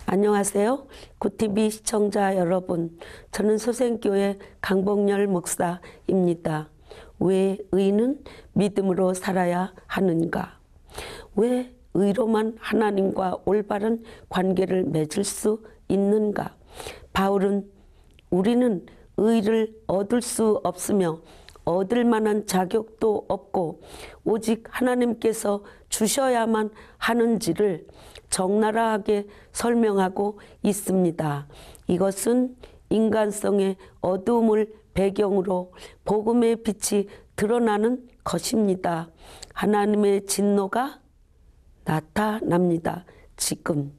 안녕하세요. 구TV 시청자 여러분, 저는 소생교회 강복열 목사입니다. 왜 의인은 믿음으로 살아야 하는가? 왜 의로만 하나님과 올바른 관계를 맺을 수 있는가? 바울은 우리는 의를 얻을 수 없으며 얻을 만한 자격도 없고 오직 하나님께서 주셔야만 하는지를 적나라하게 설명하고 있습니다. 이것은 인간성의 어두움을 배경으로 복음의 빛이 드러나는 것입니다. 하나님의 진노가 나타납니다. 지금.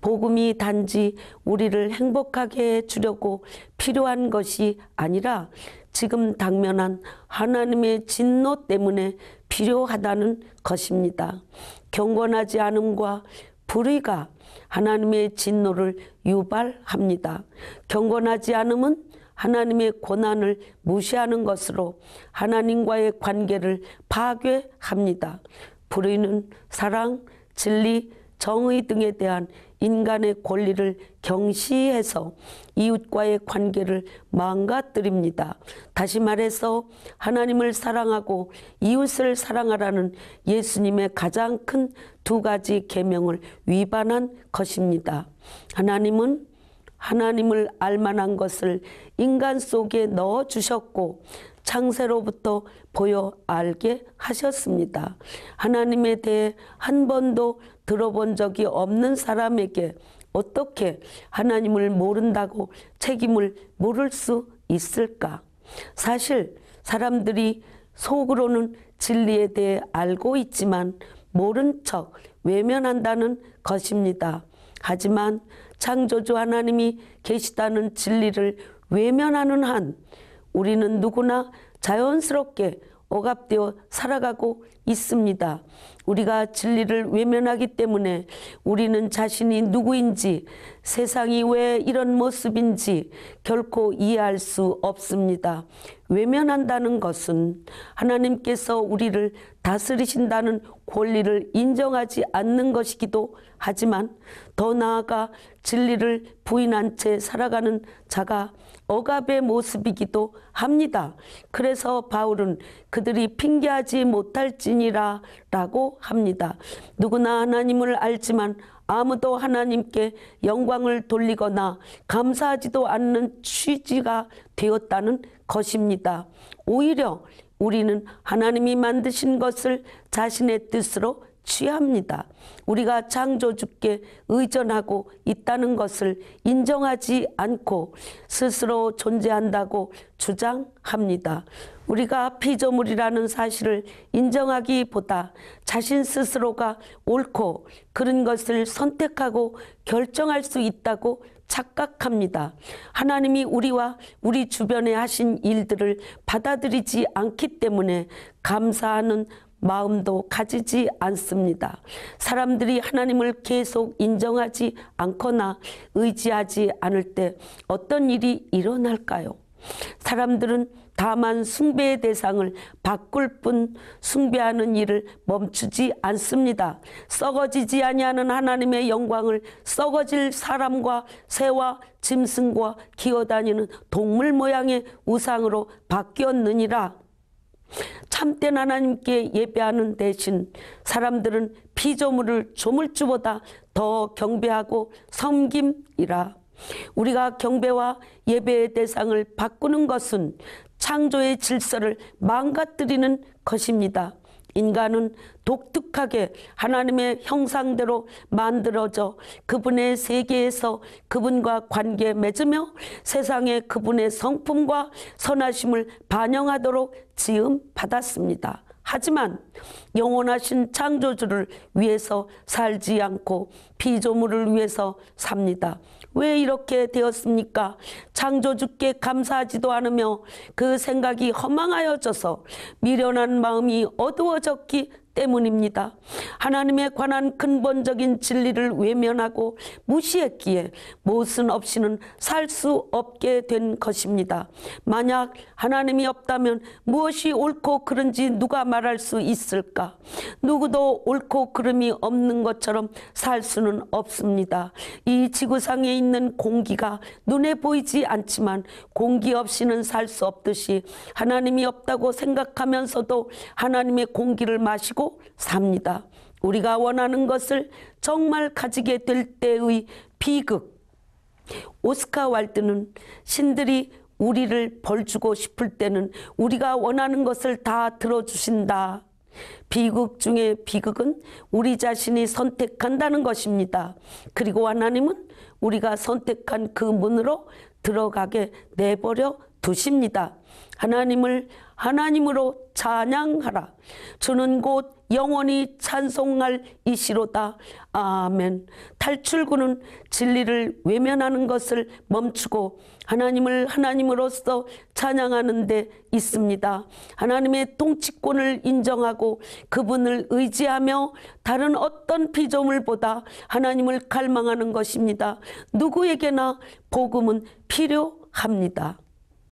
복음이 단지 우리를 행복하게 해주려고 필요한 것이 아니라 지금 당면한 하나님의 진노 때문에 필요하다는 것입니다. 경건하지 않음과 불의가 하나님의 진노를 유발합니다. 경건하지 않음은 하나님의 고난을 무시하는 것으로 하나님과의 관계를 파괴합니다. 불의는 사랑, 진리, 정의 등에 대한 인간의 권리를 경시해서 이웃과의 관계를 망가뜨립니다. 다시 말해서 하나님을 사랑하고 이웃을 사랑하라는 예수님의 가장 큰 두 가지 계명을 위반한 것입니다. 하나님은 하나님을 알만한 것을 인간 속에 넣어주셨고 창세로부터 보여 알게 하셨습니다. 하나님에 대해 한 번도 들어본 적이 없는 사람에게 어떻게 하나님을 모른다고 책임을 물을 수 있을까? 사실 사람들이 속으로는 진리에 대해 알고 있지만 모른 척 외면한다는 것입니다. 하지만 창조주 하나님이 계시다는 진리를 외면하는 한 우리는 누구나 자연스럽게 억압되어 살아가고 있습니다. 우리가 진리를 외면하기 때문에 우리는 자신이 누구인지, 세상이 왜 이런 모습인지 결코 이해할 수 없습니다. 외면한다는 것은 하나님께서 우리를 다스리신다는 권리를 인정하지 않는 것이기도 하지만 더 나아가 진리를 부인한 채 살아가는 자가 억압의 모습이기도 합니다. 그래서 바울은 그들이 핑계하지 못할지니라 라고 합니다. 누구나 하나님을 알지만 아무도 하나님께 영광을 돌리거나 감사하지도 않는 취지가 되었다는 것입니다. 오히려 우리는 하나님이 만드신 것을 자신의 뜻으로 취합니다. 우리가 창조주께 의존하고 있다는 것을 인정하지 않고 스스로 존재한다고 주장합니다. 우리가 피조물이라는 사실을 인정하기보다 자신 스스로가 옳고 그런 것을 선택하고 결정할 수 있다고 착각합니다. 하나님이 우리와 우리 주변에 하신 일들을 받아들이지 않기 때문에 감사하는 마음도 가지지 않습니다. 사람들이 하나님을 계속 인정하지 않거나 의지하지 않을 때 어떤 일이 일어날까요? 사람들은 다만 숭배의 대상을 바꿀 뿐 숭배하는 일을 멈추지 않습니다. 썩어지지 아니하는 하나님의 영광을 썩어질 사람과 새와 짐승과 기어다니는 동물 모양의 우상으로 바뀌었느니라. 참된 하나님께 예배하는 대신 사람들은 피조물을 조물주보다 더 경배하고 섬김이라. 우리가 경배와 예배의 대상을 바꾸는 것은 창조의 질서를 망가뜨리는 것입니다. 인간은 독특하게 하나님의 형상대로 만들어져 그분의 세계에서 그분과 관계 맺으며 세상에 그분의 성품과 선하심을 반영하도록 지음받았습니다. 하지만 영원하신 창조주를 위해서 살지 않고 피조물을 위해서 삽니다. 왜 이렇게 되었습니까? 창조주께 감사하지도 않으며 그 생각이 허망하여져서 미련한 마음이 어두워졌기 때문입니다. 하나님에 관한 근본적인 진리를 외면하고 무시했기에 모순 없이는 살 수 없게 된 것입니다. 만약 하나님이 없다면 무엇이 옳고 그른지 누가 말할 수 있을까? 누구도 옳고 그름이 없는 것처럼 살 수는 없습니다. 이 지구상에 있는 공기가 눈에 보이지 않지만 공기 없이는 살 수 없듯이 하나님이 없다고 생각하면서도 하나님의 공기를 마시고 삽니다. 우리가 원하는 것을 정말 가지게 될 때의 비극. 오스카 와일드는 신들이 우리를 벌주고 싶을 때는 우리가 원하는 것을 다 들어주신다. 비극 중에 비극은 우리 자신이 선택한다는 것입니다. 그리고 하나님은 우리가 선택한 그 문으로 들어가게 내버려 두십니다. 하나님을 하나님으로 찬양하라. 주는 곧 영원히 찬송할 이시로다. 아멘. 탈출구는 진리를 외면하는 것을 멈추고 하나님을 하나님으로서 찬양하는 데 있습니다. 하나님의 통치권을 인정하고 그분을 의지하며 다른 어떤 피조물보다 하나님을 갈망하는 것입니다. 누구에게나 복음은 필요합니다.